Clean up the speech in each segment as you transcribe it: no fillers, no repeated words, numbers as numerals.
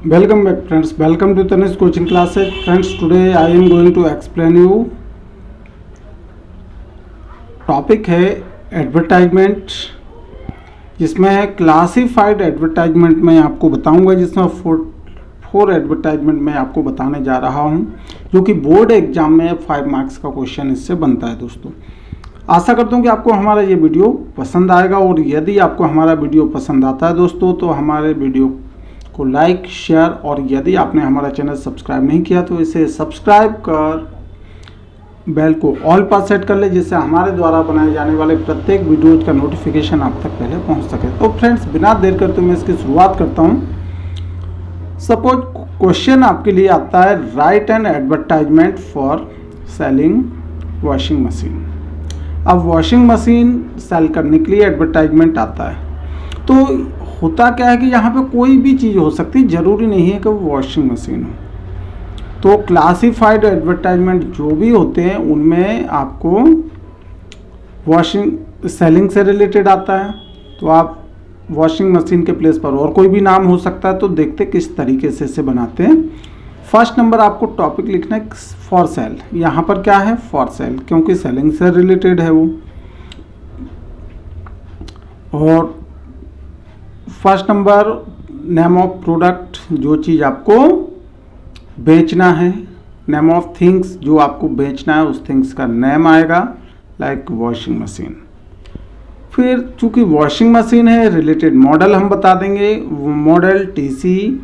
Welcome back friends, welcome to Tanis coaching classes. Friends, today I am going to explain you topic है advertisement, जिसमें classified advertisement मैं आपको बताऊंगा, जिसमें four advertisement मैं आपको बताने जा रहा हूं, जो कि बोर्ड एग्जाम में 5 मार्क्स का क्वेश्चन इससे बनता है। दोस्तों, आशा करता हूं कि आपको हमारा ये वीडियो पसंद आएगा, और यदि आपको हमारा वीडियो पसंद आता है दोस्तों, तो हमारे वीडियो को लाइक, शेयर, और यदि आपने हमारा चैनल सब्सक्राइब नहीं किया तो इसे सब्सक्राइब कर बेल को ऑल पर सेट कर ले, जिससे हमारे द्वारा बनाए जाने वाले प्रत्येक वीडियोज का नोटिफिकेशन आप तक पहले पहुंच सके। तो फ्रेंड्स, बिना देर करते मैं इसकी शुरुआत करता हूं। सपोज क्वेश्चन आपके लिए आता है, right an advertisement for selling washing machine. अब वॉशिंग मशीन सेल करने के लिए एडवर्टाइजमेंट आता है, तो होता क्या है कि यहाँ पे कोई भी चीज़ हो सकती है, ज़रूरी नहीं है कि वो वॉशिंग मशीन हो। तो क्लासिफाइड एडवर्टाइजमेंट जो भी होते हैं उनमें आपको वॉशिंग सेलिंग से रिलेटेड आता है, तो आप वॉशिंग मशीन के प्लेस पर और कोई भी नाम हो सकता है। तो देखते किस तरीके से इसे बनाते हैं। फर्स्ट नंबर आपको टॉपिक लिखना है फॉर सेल। यहाँ पर क्या है? फॉर सेल, क्योंकि सेलिंग से रिलेटेड है वो। और first number name of product, जो चीज़ आपको बेचना है। नेम ऑफ थिंग्स, जो आपको बेचना है उस थिंग्स का नेम आएगा, लाइक वॉशिंग मशीन। फिर चूंकि वॉशिंग मशीन है, रिलेटेड मॉडल हम बता देंगे, मॉडल TC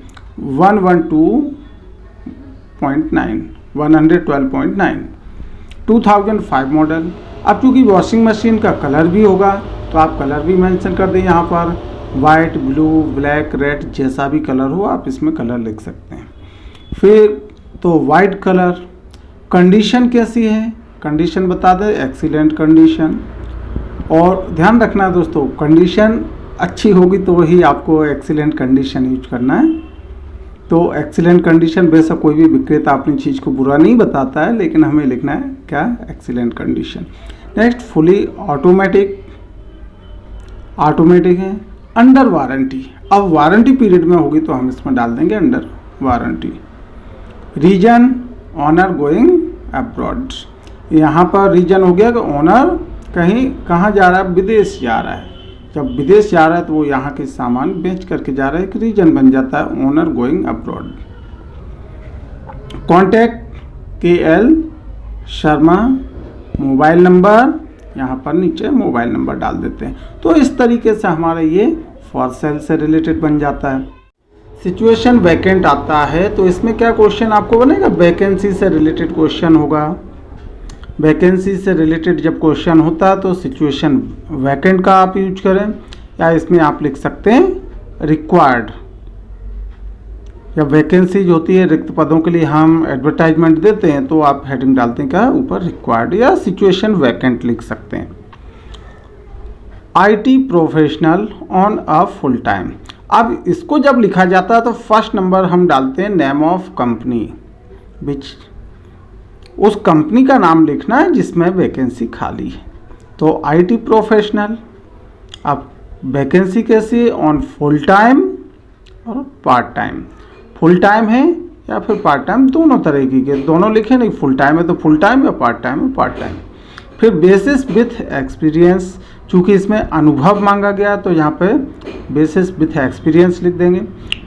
112.9 2005 मॉडल। अब चूंकि वॉशिंग मशीन का कलर भी होगा, तो आप कलर भी मेंशन कर दें यहाँ पर, वाइट, ब्लू, ब्लैक, रेड, जैसा भी कलर हो आप इसमें कलर लिख सकते हैं। फिर तो वाइट कलर। कंडीशन कैसी है? कंडीशन बता दें, एक्सीलेंट कंडीशन। और ध्यान रखना है दोस्तों, कंडीशन अच्छी होगी तो वही आपको एक्सीलेंट कंडीशन यूज करना है। तो एक्सीलेंट कंडीशन, बेशक कोई भी विक्रेता अपनी चीज़ को बुरा नहीं बताता है, लेकिन हमें लिखना है क्या? Excellent condition. Next, fully automatic है। अंडर वारंटी, अब वारंटी पीरियड में होगी तो हम इसमें डाल देंगे under warranty. Reason, owner going abroad. यहाँ पर रीजन हो गया कि ऑनर कहाँ जा रहा है? विदेश जा रहा है। जब विदेश जा रहा है तो वो यहाँ के सामान बेच करके जा रहा है, एक रीजन बन जाता है owner going abroad. Contact KL Sharma, mobile number, यहाँ पर नीचे मोबाइल नंबर डाल देते हैं। तो इस तरीके से हमारा ये फॉर सेल से रिलेटेड बन जाता है। सिचुएशन वैकेंट आता है, तो इसमें क्या क्वेश्चन आपको बनेगा? वैकेंसी से रिलेटेड क्वेश्चन होगा। वैकेंसी से रिलेटेड जब क्वेश्चन होता है तो सिचुएशन वैकेंट का आप यूज करें, या इसमें आप लिख सकते हैं रिक्वायर्ड। जब वैकेंसी जो होती है, रिक्त पदों के लिए हम एडवर्टाइजमेंट देते हैं, तो आप हेडिंग डालते हैं क्या? ऊपर रिक्वायर्ड, या सिचुएशन वैकेंट लिख सकते हैं। IT professional on a full time. अब इसको जब लिखा जाता है तो फर्स्ट नंबर हम डालते हैं नेम ऑफ कंपनी, विच, उस कंपनी का नाम लिखना है जिसमें वैकेंसी खाली है। तो IT प्रोफेशनल। अब वैकेंसी कैसी है? ऑन फुल टाइम और पार्ट टाइम। फुल टाइम है या फिर पार्ट टाइम, दोनों तरह की के दोनों लिखे, नहीं फुल टाइम है तो फुल टाइम, या पार्ट टाइम है पार्ट टाइम। फिर बेसिस विथ एक्सपीरियंस, चूँकि इसमें अनुभव मांगा गया तो यहाँ पे बेसिस विथ एक्सपीरियंस लिख देंगे।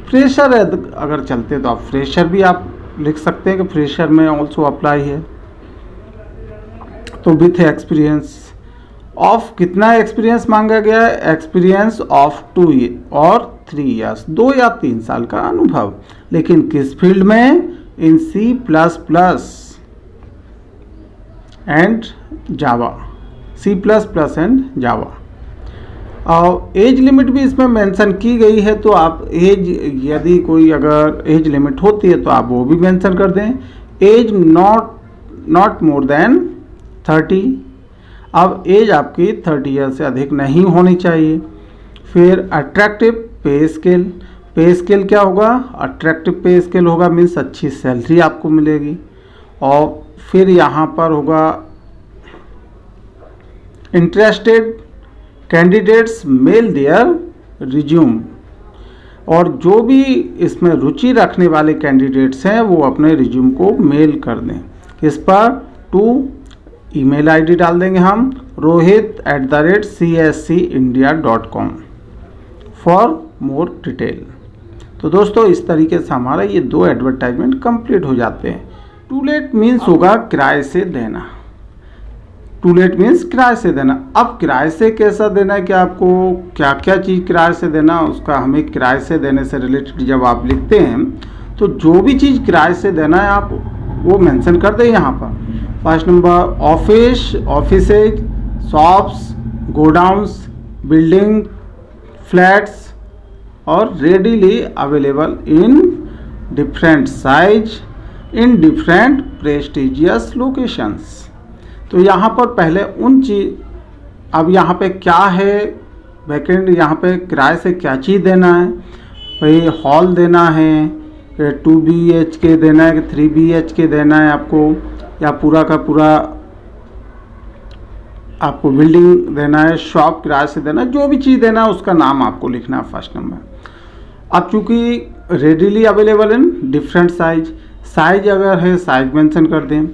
फ्रेशर अगर चलते तो आप फ्रेशर भी आप लिख सकते हैं कि फ्रेशर में ऑल्सो अप्लाई है। तो विथ एक्सपीरियंस ऑफ, कितना एक्सपीरियंस मांगा गया है? एक्सपीरियंस ऑफ 2 और 3 ईयर्स, 2 या 3 साल का अनुभव। लेकिन किस फील्ड में? In C++ and Java, C++ and Java. और एज लिमिट भी इसमें मेंशन की गई है, तो आप एज, यदि कोई अगर एज लिमिट होती है तो आप वो भी मेंशन कर दें। Age not more than 30। अब एज आपकी 30 ईयर से अधिक नहीं होनी चाहिए। फिर अट्रैक्टिव पे स्केल। पे स्केल क्या होगा? अट्रैक्टिव पे स्केल होगा, मीन्स अच्छी सैलरी आपको मिलेगी। और फिर यहाँ पर होगा interested candidates mail there resume. और जो भी इसमें रुचि रखने वाले कैंडिडेट्स हैं वो अपने रिज्यूम को मेल कर दें। इस पर टू ईमेल आईडी डाल देंगे हम rohit@cscindia.com फॉर मोर डिटेल। तो दोस्तों इस तरीके से हमारा ये 2 एडवर्टाइजमेंट कंप्लीट हो जाते हैं। टू लेट मीन्स होगा किराए से देना। टू लेट मीन्स किराए से देना। अब किराए से कैसा देना है कि आपको क्या क्या चीज़ किराए से देना, उसका हमें किराए से देने से रिलेटेड जब आप लिखते हैं तो जो भी चीज़ किराए से देना है आप वो मेंशन कर दें यहाँ पर। First number offices, shops, godowns, building, flats और readily available in different size in different prestigious locations. तो यहाँ पर पहले अब यहाँ पे क्या है वैकेंट, यहाँ पे किराए से क्या चीज़ देना है भाई, हॉल देना है, 2 BHK देना है कि 3 BHK देना है आपको, या पूरा का पूरा आपको बिल्डिंग देना है, शॉप किराए से देना है, जो भी चीज़ देना है उसका नाम आपको लिखना है फर्स्ट नंबर। अब चूँकि readily available in different size अगर है साइज मेंशन कर दें।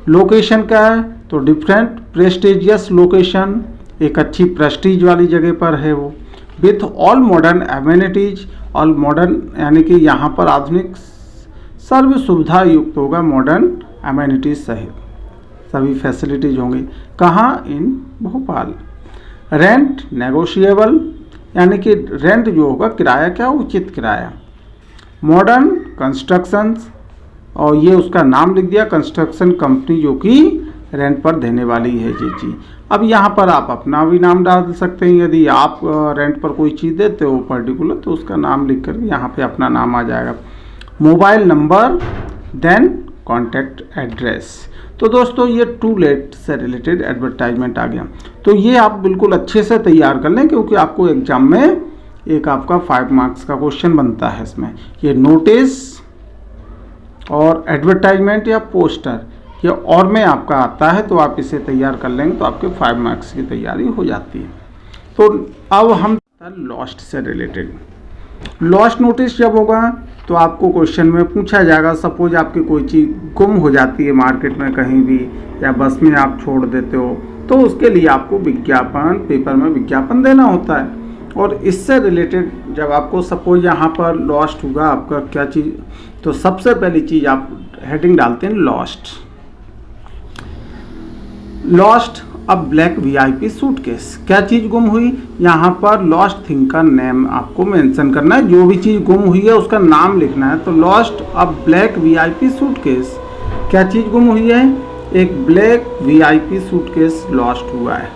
लोकेशन का है तो डिफरेंट प्रेस्टिजियस लोकेशन, एक अच्छी प्रेस्टीज वाली जगह पर है वो, with all modern amenities. All modern यानी कि यहाँ पर आधुनिक सर्व सुविधा युक्त होगा, मॉडर्न एमिनिटीज सहित सभी फैसिलिटीज होंगी। कहाँ? इन भोपाल। रेंट नेगोशिएबल यानी कि रेंट जो होगा किराया क्या, उचित किराया। मॉडर्न कंस्ट्रक्शंस, और ये उसका नाम लिख दिया, कंस्ट्रक्शन कंपनी जो कि रेंट पर देने वाली है ये चीज़। अब यहाँ पर आप अपना भी नाम डाल सकते हैं, यदि आप रेंट पर कोई चीज़ देते हो पर्टिकुलर तो उसका नाम लिख कर यहाँ पे अपना नाम आ जाएगा। Mobile number, then contact address. तो दोस्तों ये टू लेट से रिलेटेड एडवर्टाइजमेंट आ गया। तो ये आप बिल्कुल अच्छे से तैयार कर लें क्योंकि आपको एग्जाम में एक आपका 5 मार्क्स का क्वेश्चन बनता है इसमें। ये नोटिस और एडवर्टाइजमेंट या पोस्टर ये और में आपका आता है, तो आप इसे तैयार कर लेंगे तो आपके 5 मार्क्स की तैयारी हो जाती है। तो अब हम लॉस्ट से रिलेटेड, लॉस्ट नोटिस जब होगा तो आपको क्वेश्चन में पूछा जाएगा, सपोज आपकी कोई चीज़ गुम हो जाती है मार्केट में कहीं भी, या बस में आप छोड़ देते हो, तो उसके लिए आपको विज्ञापन, पेपर में विज्ञापन देना होता है। और इससे रिलेटेड जब आपको सपोज यहाँ पर लॉस्ट होगा आपका क्या चीज़, तो सबसे पहली चीज़ आप हेडिंग डालते हैं lost a black VIP suitcase. क्या चीज़ गुम हुई, यहाँ पर लॉस्ट थिंग का नेम आपको मेंशन करना है, जो भी चीज़ गुम हुई है उसका नाम लिखना है। तो lost a black VIP suitcase, क्या चीज़ गुम हुई है, एक ब्लैक VIP सूटकेस लॉस्ट हुआ है।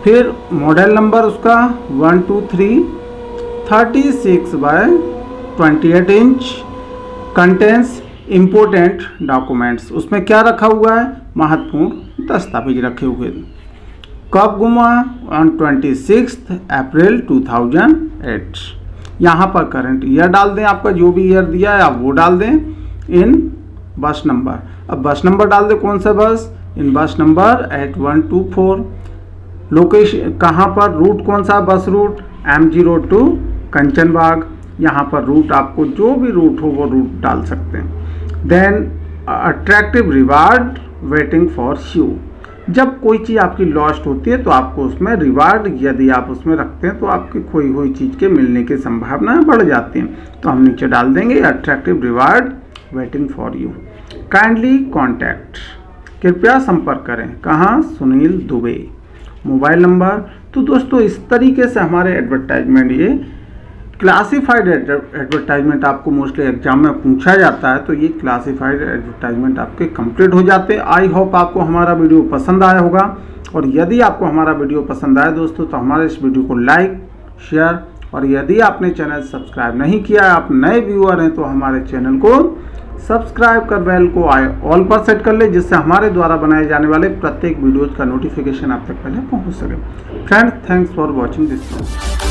फिर मॉडल नंबर उसका 123/36 इंच, कंटेंस इम्पोर्टेंट डॉक्यूमेंट्स, उसमें क्या रखा हुआ है, महत्वपूर्ण दस्तावेज रखे हुए। कब गुमा, ऑन 26 अप्रैल 2008। यहाँ पर करंट ईयर डाल दें, आपका जो भी ईयर दिया है आप वो डाल दें। इन बस नंबर, अब बस नंबर डाल दें, कौन सा बस, इन बस नंबर 8124। लोकेशन कहाँ पर, रूट कौन सा, बस रूट M02 कंचनबाग। यहाँ पर रूट आपको जो भी रूट हो वो रूट डाल सकते हैं। Then attractive reward waiting for you. जब कोई चीज़ आपकी लॉस्ट होती है तो आपको उसमें रिवार्ड यदि आप उसमें रखते हैं तो आपकी खोई हुई चीज़ के मिलने की संभावनाएं बढ़ जाती हैं। तो हम नीचे डाल देंगे attractive reward waiting for you. Kindly contact, कृपया संपर्क करें, कहाँ, सुनील दुबे। Mobile number. तो दोस्तों इस तरीके से हमारे एडवर्टाइजमेंट, ये क्लासिफाइड एडवर्टाइजमेंट आपको मोस्टली एग्जाम में पूछा जाता है, तो ये क्लासिफाइड एडवर्टाइजमेंट आपके कंप्लीट हो जाते हैं। आई होप आपको हमारा वीडियो पसंद आया होगा, और यदि आपको हमारा वीडियो पसंद आया दोस्तों तो हमारे इस वीडियो को लाइक, शेयर, और यदि आपने चैनल सब्सक्राइब नहीं किया है, आप नए व्यूअर हैं, तो हमारे चैनल को सब्सक्राइब कर बेल को ऑल पर सेट कर ले, जिससे हमारे द्वारा बनाए जाने वाले प्रत्येक वीडियोज़ का नोटिफिकेशन आप तक पहले पहुंच सके। Friends, thanks for watching this video.